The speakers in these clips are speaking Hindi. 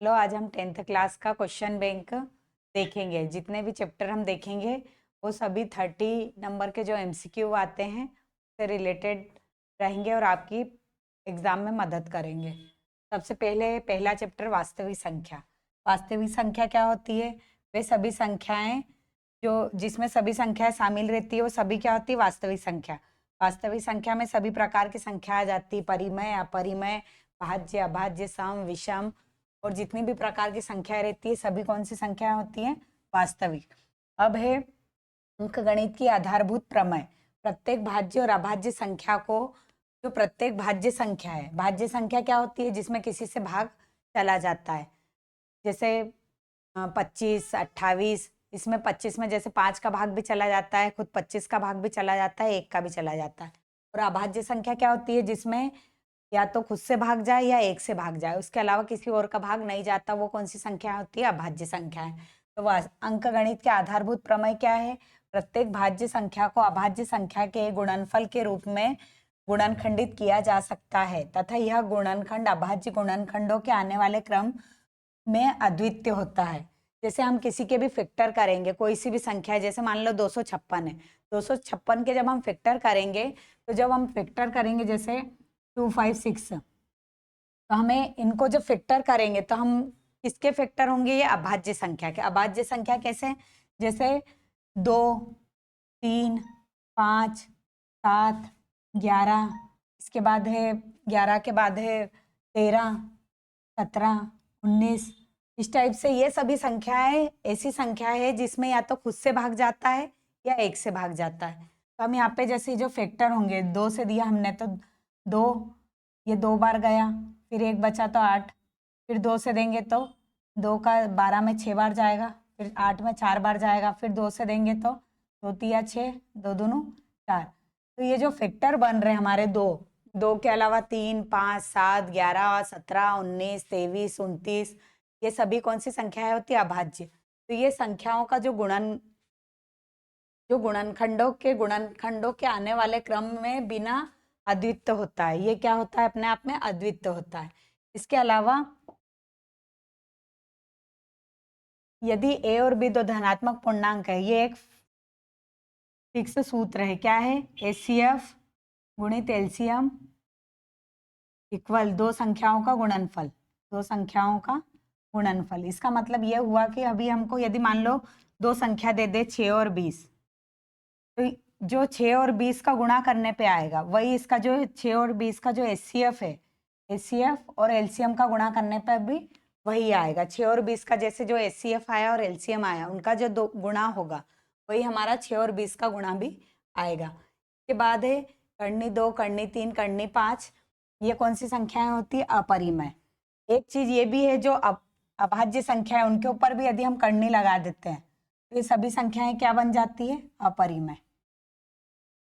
लो आज हम 10th क्लास का क्वेश्चन बैंक देखेंगे। जितने भी चैप्टर हम देखेंगे वो सभी 30 नंबर के जो एमसीक्यू आते हैं उससे रिलेटेड रहेंगे और आपकी एग्जाम में मदद करेंगे। सबसे पहले पहला चैप्टर वास्तविक संख्या। वास्तविक संख्या क्या होती है? वे सभी संख्याएं जो जिसमें सभी संख्याएं शामिल रहती है वो सभी क्या होती है? वास्तविक संख्या। वास्तविक संख्या में सभी प्रकार की संख्या आ जाती है, परिमेय, अपरिमेय, भाज्य, अभाज्य, सम, विषम और जितनी भी प्रकार की संख्याएं रहती है सभी कौन सी संख्याएं होती हैं? वास्तविक। अब है अंकगणित की आधारभूत प्रमेय। प्रत्येक भाज्य और अभाज्य संख्या को, जो प्रत्येक भाज्य संख्या है, भाज्य संख्या क्या होती है? जिसमें किसी से भाग चला जाता है। जैसे 25, 28, इसमें 25 में जैसे 5 का भाग भी चला जाता है, खुद 25 का भाग भी चला जाता है, 1 का भी चला जाता है। और अभाज्य संख्या क्या होती है? जिसमें या तो खुद से भाग जाए या 1 से भाग जाए, उसके अलावा किसी और का भाग नहीं जाता, वो कौन सी संख्या होती है? अभाज्य संख्या है। तो अंकगणित के आधारभूत प्रमेय क्या है? प्रत्येक भाज्य संख्या को अभाज्य संख्या के गुणनफल के रूप में गुणनखंडित किया जा सकता है तथा यह गुणनखंड अभाज्य गुणनखंडों के आने वाले क्रम में अद्वितीय होता है। जैसे हम किसी के भी फैक्टर करेंगे, कोई सी भी संख्या है, जैसे मान लो 256 है, 256 के जब हम फैक्टर करेंगे तो जब हम फैक्टर करेंगे जैसे 256, तो हमें इनको जब फैक्टर करेंगे तो हम किसके फैक्टर होंगे? ये अभाज्य संख्या के। अभाज्य संख्या कैसे? जैसे 2, 3, 5, 7, 11, इसके बाद है 11 के बाद है 13, 17, 19, इस टाइप से। ये सभी संख्याएं ऐसी संख्या है जिसमें या तो खुद से भाग जाता है या 1 से भाग जाता है। तो हम यहाँ पे जैसे जो फैक्टर होंगे, 2 से दिया हमने तो 2, ये 2 बार गया, फिर 1 बचा तो 8, फिर 2 से देंगे तो 2 का 12 में 6 बार जाएगा, फिर 8 में 4 बार जाएगा, फिर 2 से देंगे तो 2 तिया 6, 2 दूनू 4। तो ये जो फैक्टर बन रहे हमारे 2 के अलावा 3, 5, 7, 11, 17, 19, 23, 29, ये सभी कौन सी संख्याएं होती है? अभाज्य। तो ये संख्याओं का जो गुणनखंडों के आने वाले क्रम में बिना अद्वितीय होता है। ये क्या होता है? अपने आप में अद्वितीय होता है। इसके अलावा यदि ए और बी दो धनात्मक पूर्णांक है, ये एक फिक्स सूत्र है। क्या है? एचसीएफ गुणित एलसीएम इक्वल दो संख्याओं का गुणनफल। दो संख्याओं का गुणनफल, इसका मतलब ये हुआ कि अभी हमको यदि मान लो दो संख्या दे दे 6 और 20, तो जो 6 और 20 का गुणा करने पे आएगा वही इसका जो 6 और 20 का जो एचसीएफ है, एचसीएफ और एलसीएम का गुणा करने पे भी वही आएगा। 6 और 20 का जैसे जो एचसीएफ आया और एलसीएम आया, उनका जो दो गुणा होगा वही हमारा 6 और 20 का गुणा भी आएगा। इसके बाद है करनी 2, करनी 3, करनी 5। ये कौन सी संख्याएं होती है? अपरिमेय। एक चीज ये भी है, जो अभाज्य संख्या है उनके ऊपर भी यदि हम करनी लगा देते हैं तो ये सभी संख्याएं क्या बन जाती है? अपरिमेय।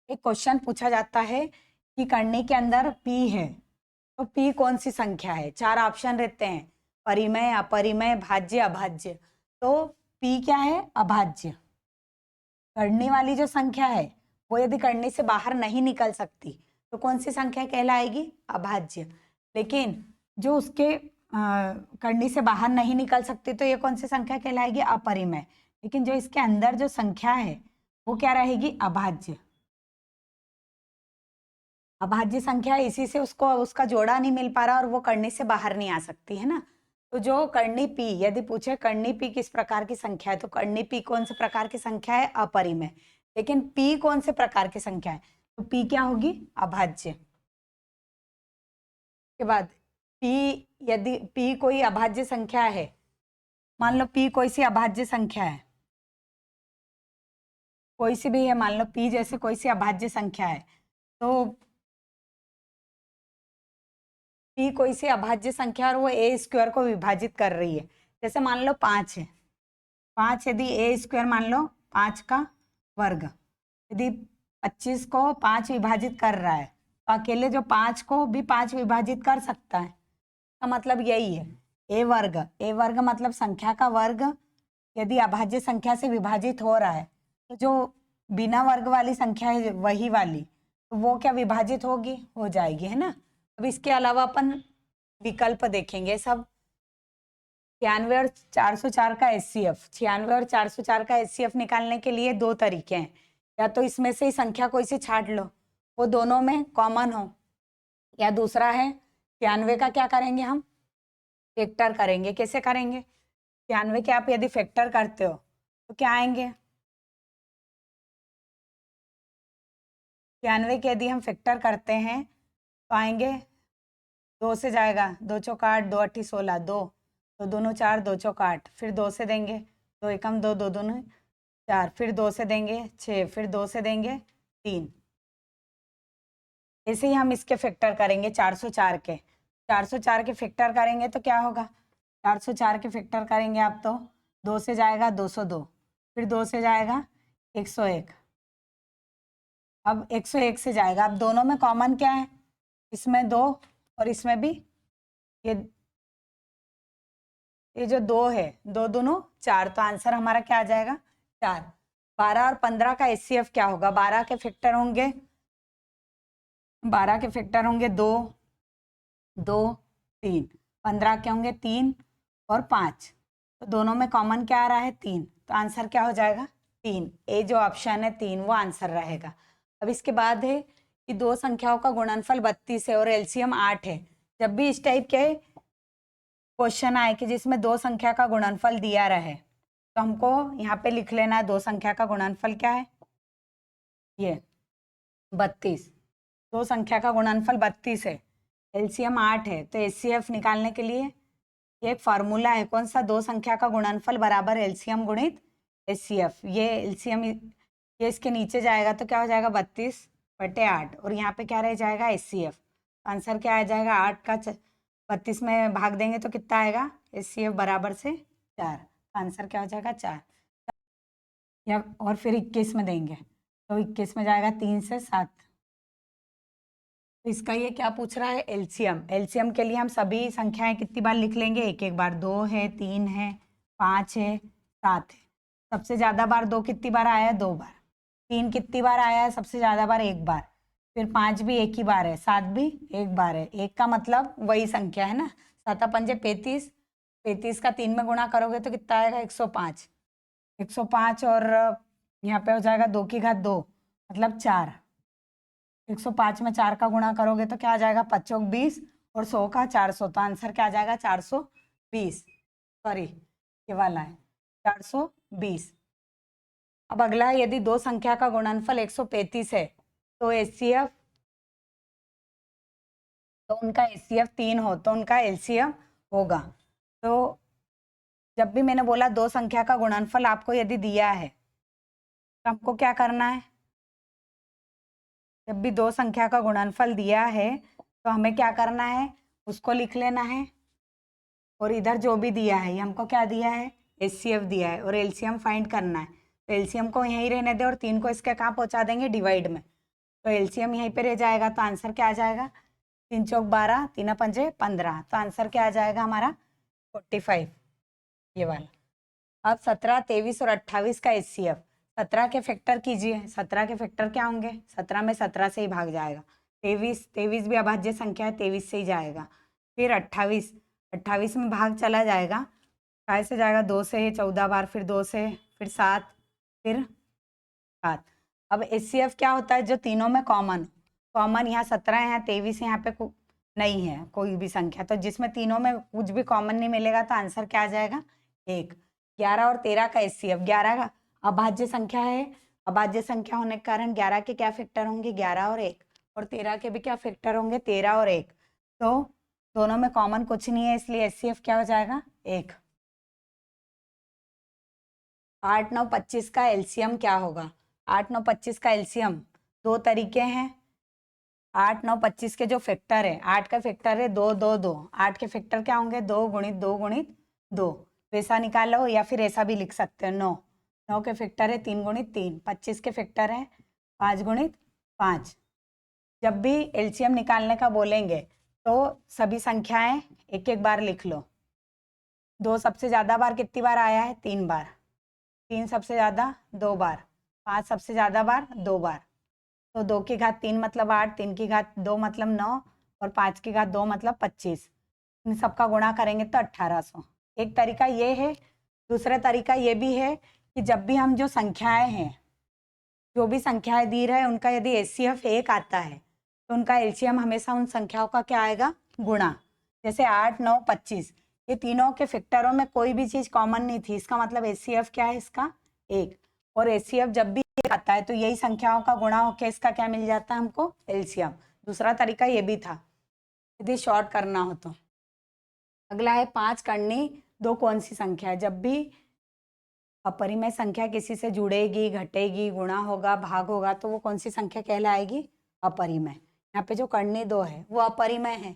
एक क्वेश्चन पूछा जाता है कि करनी के अंदर p है, तो p कौन सी संख्या है? 4 ऑप्शन रहते हैं, परिमेय, अपरिमेय, भाज्य, अभाज्य। तो p क्या है? अभाज्य। करनी वाली जो संख्या है वो यदि करनी से बाहर नहीं निकल सकती तो कौन सी संख्या कहलाएगी? अभाज्य। लेकिन जो उसके करनी से बाहर नहीं निकल सकती तो ये कौन सी संख्या कहलाएगी? अपरिमेय। लेकिन जो इसके अंदर जो संख्या है वो क्या रहेगी? अभाज्य। अभाज्य संख्या है, इसी से उसको उसका जोड़ा नहीं मिल पा रहा और वो करनी से बाहर नहीं आ सकती है ना। तो जो करनी p, यदि पूछे करनी p किस प्रकार की संख्या है, तो करनी p कौन से प्रकार की संख्या है? अपरिमेय। लेकिन p कौन से प्रकार की संख्या है? तो p क्या होगी? अभाज्य। के बाद p, यदि p कोई अभाज्य संख्या है, मान लो p कोई सी अभाज्य संख्या है, कोई सी भी है, मान लो p जैसे कोई सी अभाज्य संख्या है, तो p कोई सी अभाज्य संख्या और वो ए स्क्वायर को विभाजित कर रही है। जैसे मान लो 5 है, 5 यदि ए स्क्वायर मान लो 5 का वर्ग, यदि 25 को 5 विभाजित कर रहा है तो अकेले जो 5 को भी 5 विभाजित कर सकता है। का मतलब यही है, ए वर्ग। ए वर्ग मतलब संख्या का वर्ग यदि अभाज्य संख्या से विभाजित हो रहा है तो जो बिना वर्ग वाली संख्या है वही वाली, तो वो क्या विभाजित होगी? हो जाएगी, है ना। अब इसके अलावा अपन विकल्प देखेंगे सब। 96 और 404 का HCF, 96 और 404 का HCF निकालने के लिए दो तरीके हैं, या तो इसमें से ही संख्या कोई सी छाट लो, वो दोनों में कॉमन हो, या दूसरा है 96 का क्या करेंगे हम, फैक्टर करेंगे। कैसे करेंगे? 96 के आप यदि फैक्टर करते हो तो क्या आएंगे, 96 के यदि हम फैक्टर करते हैं तो आएंगे, 2 से जाएगा, 2 चौक 8, 2 अट्ठी 16, 2 तो दोनों 4, 2 चौक 8, फिर 2 से देंगे, 2 एकम 2, 2 दोनों 4, फिर 2 से देंगे 6, फिर 2 से देंगे 3। ऐसे ही हम इसके फैक्टर करेंगे 404 के, 404 के फैक्टर करेंगे तो क्या होगा, 404 के फैक्टर करेंगे आप तो 2 से जाएगा 202, फिर 2 से जाएगा 101, अब 101 से जाएगा, अब दोनों में कॉमन क्या है, इसमें 2 और इसमें भी ये जो 2 है, 2 दोनों 4, तो आंसर हमारा क्या आ जाएगा 4। 12 और 15 का HCF क्या होगा, 12 के फैक्टर होंगे, 12 के फैक्टर होंगे 2, 2, 3, 15 के होंगे 3 और 5, तो दोनों में कॉमन क्या आ रहा है 3, तो आंसर क्या हो जाएगा 3। ए जो ऑप्शन है 3 वो आंसर रहेगा। अब इसके बाद है कि दो संख्याओं का गुणनफल 32 है और LCM 8 है। जब भी इस टाइप के क्वेश्चन आए कि जिसमें दो संख्या का गुणनफल दिया रहे तो हमको यहाँ पे लिख लेना है दो संख्या का गुणनफल क्या है, ये 32, दो संख्या का गुणनफल 32 है, LCM 8 है, तो HCF निकालने के लिए ये एक फार्मूला है, कौन सा, दो संख्या का गुणनफल बराबर LCM गुणित HCF। ये LCM ये इसके नीचे जाएगा तो क्या हो जाएगा 32/8 और यहाँ पे क्या रह जाएगा HCF। आंसर क्या आ जाएगा 8 का 32 में भाग देंगे तो कितना आएगा, HCF बराबर से 4, आंसर क्या हो जाएगा 4। या और फिर 21 में देंगे तो 21 में जाएगा 3 से 7। तो इसका ये क्या पूछ रहा है, LCM के लिए हम सभी संख्याएं कितनी बार लिख लेंगे, एक एक बार, 2 है, 3 है, 5 है, 7 है। सबसे ज़्यादा बार 2 कितनी बार आया है, 2 बार। 3 कितनी बार आया है सबसे ज़्यादा बार, 1 बार। फिर 5 भी एक ही बार है, 7 भी एक बार है। एक का मतलब वही संख्या है ना, 7 पंजे 35, 35 का 3 में गुणा करोगे तो कितना आएगा 105, 105 और यहाँ पे हो जाएगा 2 की घात 2 मतलब 4, 105 में 4 का गुणा करोगे तो क्या आ जाएगा 5 चौक 20 और 100 का 400, तो आंसर क्या आ जाएगा 420, सॉरी ये वाला है 420। अब अगला है, यदि दो संख्या का गुणनफल 135 है तो HCF, तो उनका HCF 3 हो तो उनका LCM होगा। तो जब भी मैंने बोला दो संख्या का गुणनफल आपको यदि दिया है तो हमको क्या करना है, जब भी दो संख्या का गुणनफल दिया है तो हमें क्या करना है, उसको लिख लेना है, और इधर जो भी दिया है, ये हमको क्या दिया है, HCF दिया है, और LCM फाइंड करना है। तो LCM को यहीं रहने दे और 3 को इसके कहाँ पहुँचा देंगे, डिवाइड में, तो LCM यहीं पे रह जाएगा। तो आंसर क्या आ जाएगा, 3 चौक 12, 3 पंजे 15, तो आंसर क्या आ जाएगा हमारा 45, ये वाला। अब 17, 23 और 28 का HCF, 17 के फैक्टर कीजिए, 17 के फैक्टर क्या होंगे, 17 में 17 से ही भाग जाएगा, 23 भी अभाज्य संख्या है, 23 से ही जाएगा। फिर 28 में भाग चला जाएगा, काय से जाएगा, 2 से 14 बार, फिर 2 से, फिर 7, फिर 7। अब HCF क्या होता है, जो तीनों में कॉमन यहाँ 17 है, यहाँ 23 है, यहाँ पे नहीं है कोई भी संख्या, तो जिसमें तीनों में कुछ भी कॉमन नहीं मिलेगा तो आंसर क्या आ जाएगा 1। 11 और 13 का HCF, 11 का अभाज्य संख्या है, अभाज्य संख्या होने के कारण 11 के क्या फैक्टर होंगे, 11 और 1, और 13 के भी क्या फैक्टर होंगे, 13 और 1, तो दोनों में कॉमन कुछ नहीं है, इसलिए HCF क्या हो जाएगा 1। 8, 9, 25 का LCM क्या होगा, 8, 9, 25 का LCM दो तरीके हैं। 8, 9, 25 के जो फैक्टर है, 8 का फैक्टर है 2, 2, 2, 8 के फैक्टर क्या होंगे, 2 गुणित 2 गुणित 2, वैसा निकालो, या फिर ऐसा भी लिख सकते हो, 9, 9 के फैक्टर है 3 गुणित 3, 25 के फैक्टर है 5 गुणित 5। जब भी LCM निकालने का बोलेंगे तो सभी संख्याएं एक एक बार लिख लो। 2 सबसे ज़्यादा बार कितनी बार आया है, 3 बार, 3 सबसे ज़्यादा 2 बार, 5 सबसे ज़्यादा बार 2 बार, तो 2 की घात 3 मतलब 8, 3 की घात 2 मतलब 9, और 5 की घात 2 मतलब 25। इन सबका गुणा करेंगे तो 1800, एक तरीका ये है। दूसरा तरीका ये भी है कि जब भी हम जो संख्याएं हैं, जो भी संख्याएं दी रहे उनका यदि एचसीएफ 1 आता है तो उनका एलसीएम हमेशा उन संख्याओं का क्या आएगा, गुणा। जैसे 8, 9, 25, ये तीनों के फैक्टरों में कोई भी चीज कॉमन नहीं थी, इसका मतलब एचसीएफ क्या है इसका, 1। और एचसीएफ जब भी 1 आता है तो यही संख्याओं का गुणा होकर इसका क्या मिल जाता है हमको, एलसीएम। दूसरा तरीका ये भी था यदि शॉर्ट करना हो तो। अगला है 5 करनी 2 कौन सी संख्या है। जब भी अपरिमेय संख्या किसी से जुड़ेगी, घटेगी, गुणा होगा, भाग होगा तो वो कौन सी संख्या कहलाएगी, अपरिमेय। यहाँ पे जो करनी 2 है वो अपरिमेय है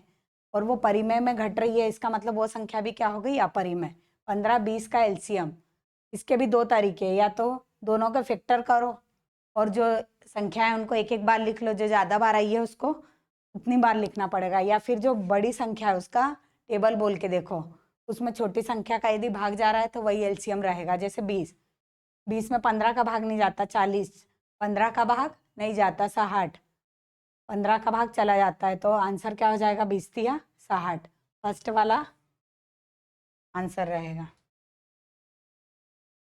और वो परिमेय में घट रही है, इसका मतलब वो संख्या भी क्या हो गई, अपरिमेय। 15, 20 का एलसीएम, इसके भी 2 तरीके, या तो दोनों के फैक्टर करो और जो संख्या है उनको एक एक बार लिख लो, जो ज़्यादा बार आई है उसको उतनी बार लिखना पड़ेगा, या फिर जो बड़ी संख्या है उसका टेबल बोल के देखो, उसमें छोटी संख्या का यदि भाग जा रहा है तो वही एलसीएम रहेगा। जैसे 20 में 15 का भाग नहीं जाता, 40, 15 का भाग नहीं जाता, 60, 15 का भाग चला जाता है, तो आंसर क्या हो जाएगा, 20 या 60, फर्स्ट वाला आंसर रहेगा।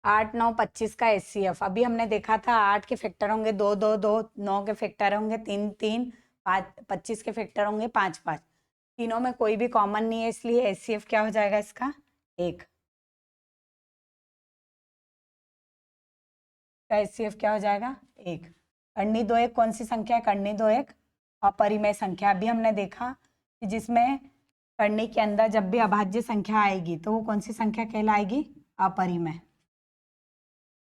8, 9, 25 का एचसीएफ अभी हमने देखा था, 8 के फैक्टर होंगे 2, 2, 2, 9 के फैक्टर होंगे 3, 3, 5, 25 के फैक्टर होंगे 5, 5। तीनों में कोई भी कॉमन नहीं है, इसलिए एचसीएफ क्या हो जाएगा इसका, 1 का एचसीएफ क्या हो जाएगा, 1। करनी 2 एक कौन सी संख्या है, करनी 2 एक अपरिमेय संख्या। अभी हमने देखा कि जिसमें करनी के अंदर जब भी अभाज्य संख्या आएगी तो वो कौन सी संख्या कहलाएगी, अपरिमेय।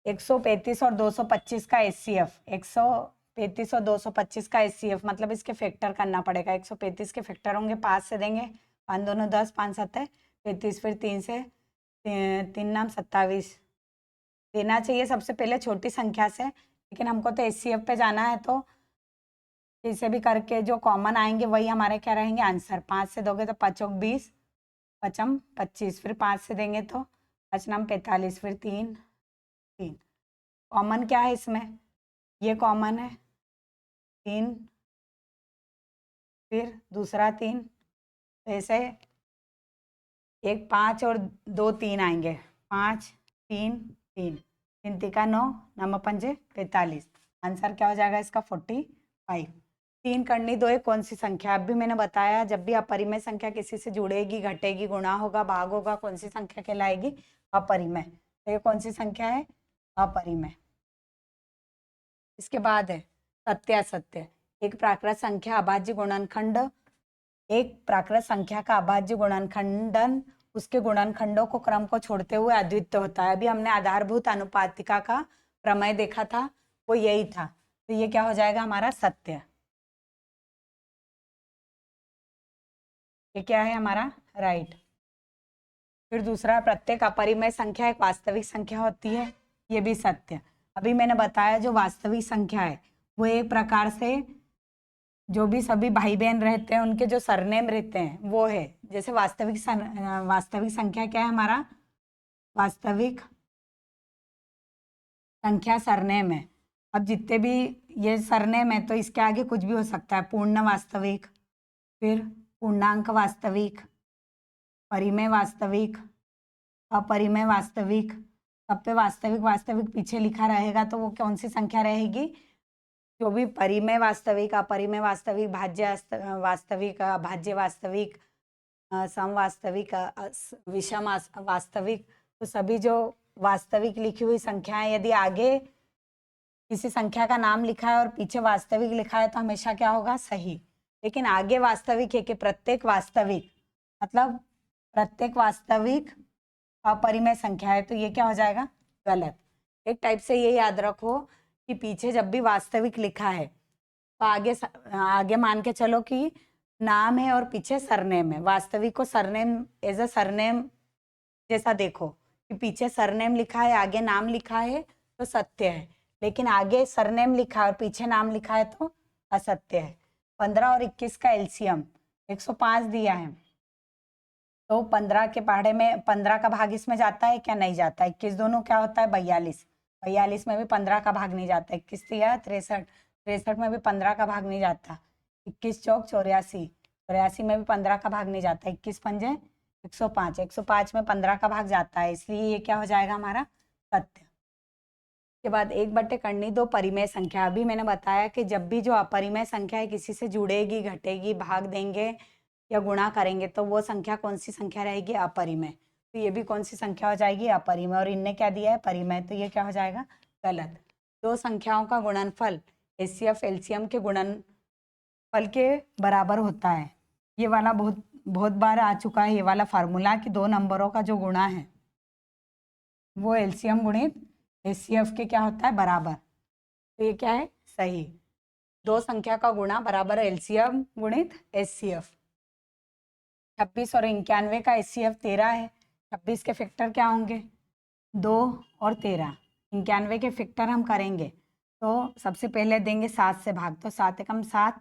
135 और 225 का एचसीएफ, 135 और 225 का एचसीएफ मतलब इसके फैक्टर करना पड़ेगा। 135 के फैक्टर होंगे 5 से देंगे, 5 दूनी 10, 5 7 35, फिर 3 से 3 नाम 27 देना चाहिए सबसे पहले छोटी संख्या से, लेकिन हमको तो एचसीएफ पे जाना है तो इसे भी करके जो कॉमन आएंगे वही हमारे क्या रहेंगे, आंसर। 5 से दोगे तो 5 चौक 20, 5 25, फिर 5 से देंगे तो 5 नाम 45, फिर 3 3। कॉमन क्या है इसमें, ये कॉमन है 3, फिर दूसरा 3, तो ऐसे 1 5 और 2 3 आएंगे, 5 3 3, 3 तिका 9, 9 पंजे 45, आंसर क्या हो जाएगा इसका 45। 3 करनी 2 एक कौन सी संख्या, अब भी मैंने बताया जब भी अपरिमेय संख्या किसी से जुड़ेगी, घटेगी, गुणा होगा, भाग होगा, कौन सी संख्या कहलाएगी, अपरिमेय। तो ये कौन सी संख्या है, अपरिमेय। इसके बाद है सत्य असत्य। एक प्राकृत संख्या अभाज्य गुणनखंड, एक प्राकृत संख्या का अभाज्य गुणनखंडन उसके गुणनखंडों को क्रम को छोड़ते हुए अद्वितीय होता है। अभी हमने आधारभूत अनुपातिका का प्रमेय देखा था, वो यही था, तो ये क्या हो जाएगा हमारा सत्य। ये क्या है हमारा, राइट। फिर दूसरा, प्रत्येक अपरिमेय संख्या एक वास्तविक संख्या होती है, ये भी सत्य। अभी मैंने बताया जो वास्तविक संख्या है वो एक प्रकार से जो भी सभी भाई बहन रहते हैं उनके जो सरनेम रहते हैं वो है। जैसे वास्तविक संख्या क्या है हमारा, वास्तविक संख्या सरनेम है। अब जितने भी ये सरनेम है तो इसके आगे कुछ भी हो सकता है, पूर्ण वास्तविक, फिर पूर्णांक वास्तविक, परिमेय वास्तविक, अपरिमेय वास्तविक, सब पे वास्तविक वास्तविक पीछे लिखा रहेगा, तो वो कौन सी संख्या रहेगी, जो भी परिमेय वास्तविक, अपरिमेय वास्तविक, भाज्य वास्तविक, अभाज्य वास्तविक, सम वास्तविक, विषम वास्तविक, तो सभी जो वास्तविक लिखी हुई संख्याएं यदि आगे किसी संख्या का नाम लिखा है और पीछे वास्तविक लिखा है तो हमेशा क्या होगा, सही। लेकिन आगे वास्तविक है कि प्रत्येक वास्तविक, मतलब प्रत्येक वास्तविक अपरिमेय संख्या है, तो ये क्या हो जाएगा, गलत। एक टाइप से ये याद रखो कि पीछे जब भी वास्तविक लिखा है तो आगे मान के चलो कि नाम है और पीछे सरनेम है, वास्तविक को सरनेम एज अ सरनेम जैसा देखो कि पीछे सरनेम लिखा है, आगे नाम लिखा है तो सत्य है, लेकिन आगे सरनेम लिखा है और पीछे नाम लिखा है तो असत्य है। 15 और 21 का एलसीएम 105 दिया है, तो 15 के पहाड़े में 15 का भाग इसमें जाता है क्या, नहीं जाता। 21 दोनों क्या होता है, 42, 42 में भी 15 का भाग नहीं जाता। 21 दिया 63, 63 में भी 15 का भाग नहीं जाता। 21 चौक 84, 84 में भी 15 का भाग नहीं जाता। 21 पंजे 105, 105 में 15 का भाग जाता है, इसलिए ये क्या हो जाएगा हमारा सत्य। के बाद 1/2 परिमेय संख्या। अभी मैंने बताया कि जब भी जो अपरिमेय संख्या है किसी से जुड़ेगी, घटेगी, भाग देंगे या गुणा करेंगे तो वो संख्या कौन सी संख्या रहेगी? अपरिमेय। तो ये भी कौन सी संख्या हो जाएगी? अपरिमेय। और इनने क्या दिया है? परिमेय। तो ये क्या हो जाएगा? गलत। दो संख्याओं का गुणनफल एचसीएफ एलसीएम के गुणनफल के बराबर होता है। ये वाला बहुत बहुत बार आ चुका है, ये वाला फार्मूला, कि दो नंबरों का जो गुणा है वो एलसीएम गुणित एचसीएफ के क्या होता है? बराबर। तो ये क्या है? सही। दो संख्या का गुणा बराबर एलसीएम गुणित एचसीएफ। 26 और 91 का एचसीएफ 13 है। 26 के फैक्टर क्या होंगे? 2 और 13। 91 के फैक्टर हम करेंगे तो सबसे पहले देंगे 7 से भाग, तो 7 एकम 7,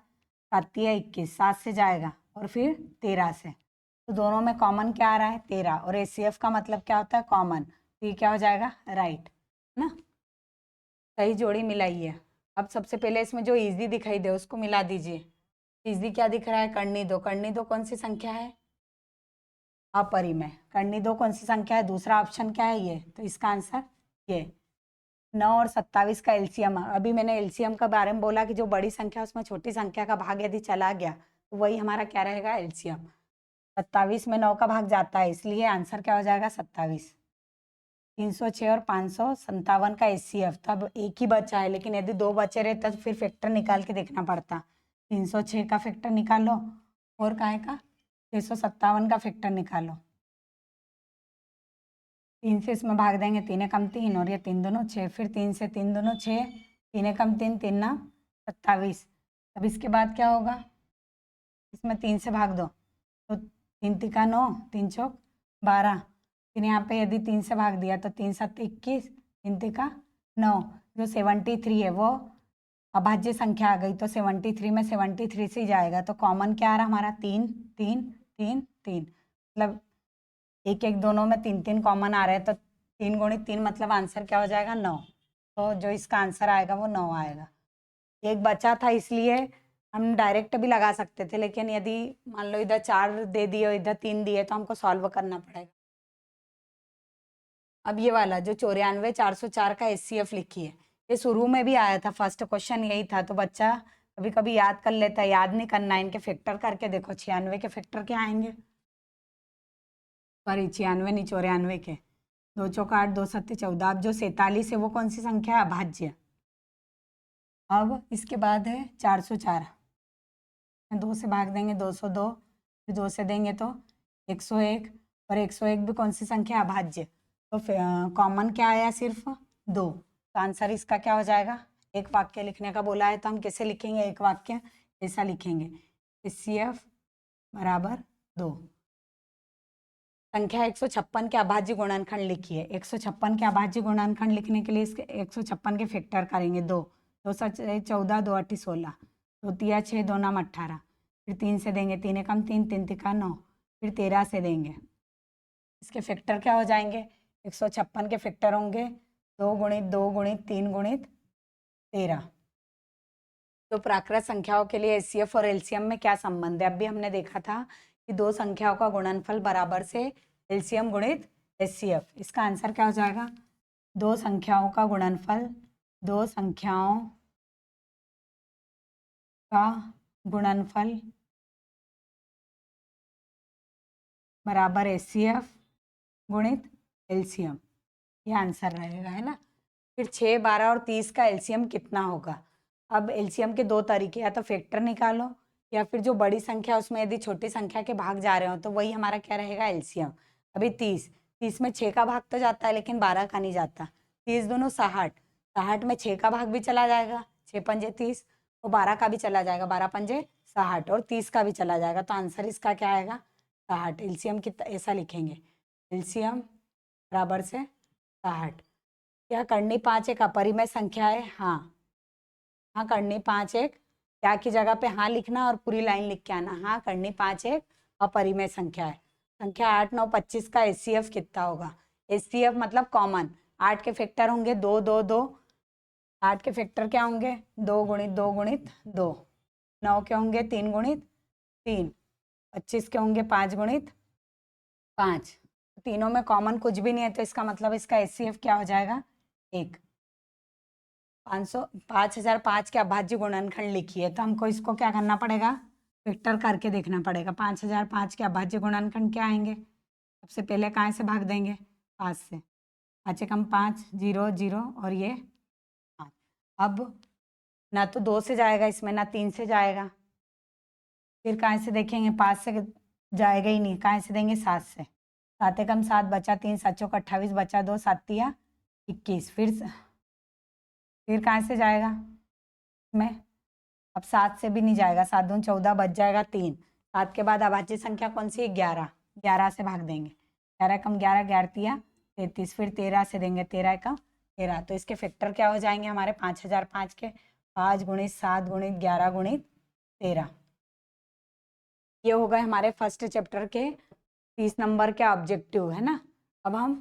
7 या 21, 7 से जाएगा और फिर 13 से। तो दोनों में कॉमन क्या आ रहा है? 13। और एचसीएफ का मतलब क्या होता है? कॉमन। तो ये क्या हो जाएगा? राइट, है ना? सही जोड़ी मिलाई है। अब सबसे पहले इसमें जो इजी दिखाई दे उसको मिला दीजिए। इजी क्या दिख रहा है? कर्णी दो। कर्णी दो कौन सी संख्या है? अपरिमेय। कर्णी दो कौन सी संख्या है? दूसरा ऑप्शन क्या है? ये। तो इसका आंसर ये। 9 और 27 का एलसीएम। अभी मैंने एलसीएम के बारे में बोला कि जो बड़ी संख्या उसमें छोटी संख्या का भाग यदि चला गया तो वही हमारा क्या रहेगा? एलसीएम। 27 में 9 का भाग जाता है, इसलिए आंसर क्या हो जाएगा? 27। 306 और 557 का एचसीएफ। तब एक ही बचा है, लेकिन यदि दो बचे रहते तो फिर फैक्टर निकाल के देखना पड़ता। 306 का फैक्टर निकालो और काहे का 657 का फैक्टर निकालो। 3 से इसमें भाग देंगे, 3 एकम 3 और ये 3 दोनों 6, फिर 3 से 3 दोनों 6, 3 एकम 3, 3 ना 27। अब इसके बाद क्या होगा? इसमें 3 से भाग दो तो 3 तिका 9, 3 चौक 12। फिर यहाँ पे यदि 3 से भाग दिया तो 3 7 21, 3 तिका 9। जो 73 है वो अभाज्य संख्या आ गई, तो 73 में 73 से ही जाएगा। तो कॉमन क्या आ रहा हमारा? 3 3 3 3। मतलब एक एक दोनों में 3 3 कॉमन आ रहे हैं, तो 3 गुणित 3 मतलब आंसर क्या हो जाएगा? 9। तो जो इसका आंसर आएगा वो 9 आएगा। एक बचा था इसलिए हम डायरेक्ट भी लगा सकते थे, लेकिन यदि मान लो इधर 4 दे दिए और इधर 3 दिए तो हमको सॉल्व करना पड़ेगा। अब ये वाला जो 94 404 का एचसीएफ लिखी है, ये शुरू में भी आया था, फर्स्ट क्वेश्चन यही था। तो बच्चा कभी कभी याद कर लेता है, याद नहीं करना है। इनके फैक्टर करके देखो। 96 के फैक्टर क्या आएंगे? सॉरी 96 नहीं, 94 के। 2 चौका 8, 2 सत्ते 14। अब जो 47 है वो कौन सी संख्या है? अभाज्य। अब इसके बाद है 404। 2 से भाग देंगे 202, फिर 2 से देंगे तो 101, और 101 भी कौन सी संख्या? अभाज्य। तो कॉमन क्या आया? सिर्फ 2। तो आंसर इसका क्या हो जाएगा? एक वाक्य लिखने का बोला है तो हम कैसे लिखेंगे एक वाक्य? ऐसा लिखेंगे, एचसीएफ बराबर 2। संख्या 156 के अभाज्य गुणनखंड लिखिए। 156 के अभाज्य गुणनखंड लिखने के लिए इसके 156 के फैक्टर करेंगे। 2 2 7 14, 2 8 16, 2 तिया 6, 2 नाम 18। फिर 3 से देंगे, 3 एकम 3, 3 तिका 9, फिर 13 से देंगे। इसके फैक्टर क्या हो जाएंगे? 156 के फैक्टर होंगे 2 गुणित 2 गुणित 3 गुणित 13। तो प्राकृत संख्याओं के लिए एचसीएफ और एलसीएम में क्या संबंध है? अभी हमने देखा था कि दो संख्याओं का गुणनफल बराबर से एलसीएम गुणित एचसीएफ। इसका आंसर क्या हो जाएगा? दो संख्याओं का गुणनफल, दो संख्याओं का गुणनफल बराबर एचसीएफ गुणित एलसीएम। ये आंसर रहेगा, है ना? फिर 6, 12 और 30 का एलसीएम कितना होगा? अब एलसीएम के दो तरीके, या तो फैक्टर निकालो या फिर जो बड़ी संख्या उसमें यदि छोटी संख्या के भाग जा रहे हो तो वही हमारा क्या रहेगा? एलसीएम। अभी 30 में 6 का भाग तो जाता है लेकिन 12 का नहीं जाता। 30 दोनों 60, 60 में 6 का भाग भी चला जाएगा, 6 पंजे 30, और 12 का भी चला जाएगा, 12 पंजे 60, और 30 का भी चला जाएगा। तो आंसर इसका क्या आएगा? 60। एलसीएम कितना ऐसा लिखेंगे, एलसीएम बराबर से 60। क्या करनी 5 एक अपरिमेय संख्या है? हाँ हाँ, करनी 5 एक क्या की जगह पे हाँ लिखना और पूरी लाइन लिख के आना। हाँ, करनी 5 एक अपरिमेय संख्या है। संख्या 8 9 25 का एचसीएफ कितना होगा? एचसीएफ मतलब कॉमन। 8 के फैक्टर होंगे 2 2 2। 8 के फैक्टर क्या होंगे? 2 गुणित 2 गुणित 2। 9 के होंगे 3 गुणित 3। 25 के होंगे 5 गुणित 5, तीनों में कॉमन कुछ भी नहीं है तो इसका मतलब इसका HCF क्या हो जाएगा 1। 5005 के अभाज्य गुणनखंड लिखिए तो हमको इसको क्या करना पड़ेगा, वेक्टर करके देखना पड़ेगा। 5005 के अभाज्य गुणनखंड क्या आएंगे, सबसे पहले कहाँ से भाग देंगे, 5 से। 5 एकम 5, 0 0 और ये 5। अब ना तो 2 से जाएगा इसमें, ना 3 से जाएगा, फिर कहाँ से देखेंगे, 5 से जाएगा ही नहीं, कहाँ से देंगे, 7 से। 7 एकम 7, बचा 3, 7 चौक 28, बचा 2, 7 तिया 21। फिर कहाँ से जाएगा में, अब 7 से भी नहीं जाएगा, 7 दूनी 14, बच जाएगा 3। 7 के बाद अभाज्य संख्या कौन सी है, 11, 11 से भाग देंगे। 11 एकम 11, 11 तिया 33, फिर 13 से देंगे, 13 एकम 13। तो इसके फैक्टर क्या हो जाएंगे हमारे 5005 के, 5 गुणित 7 गुणित 11 गुणित 13। ये हो गए हमारे फर्स्ट चैप्टर के 30 नंबर के ऑब्जेक्टिव, है ना। अब हम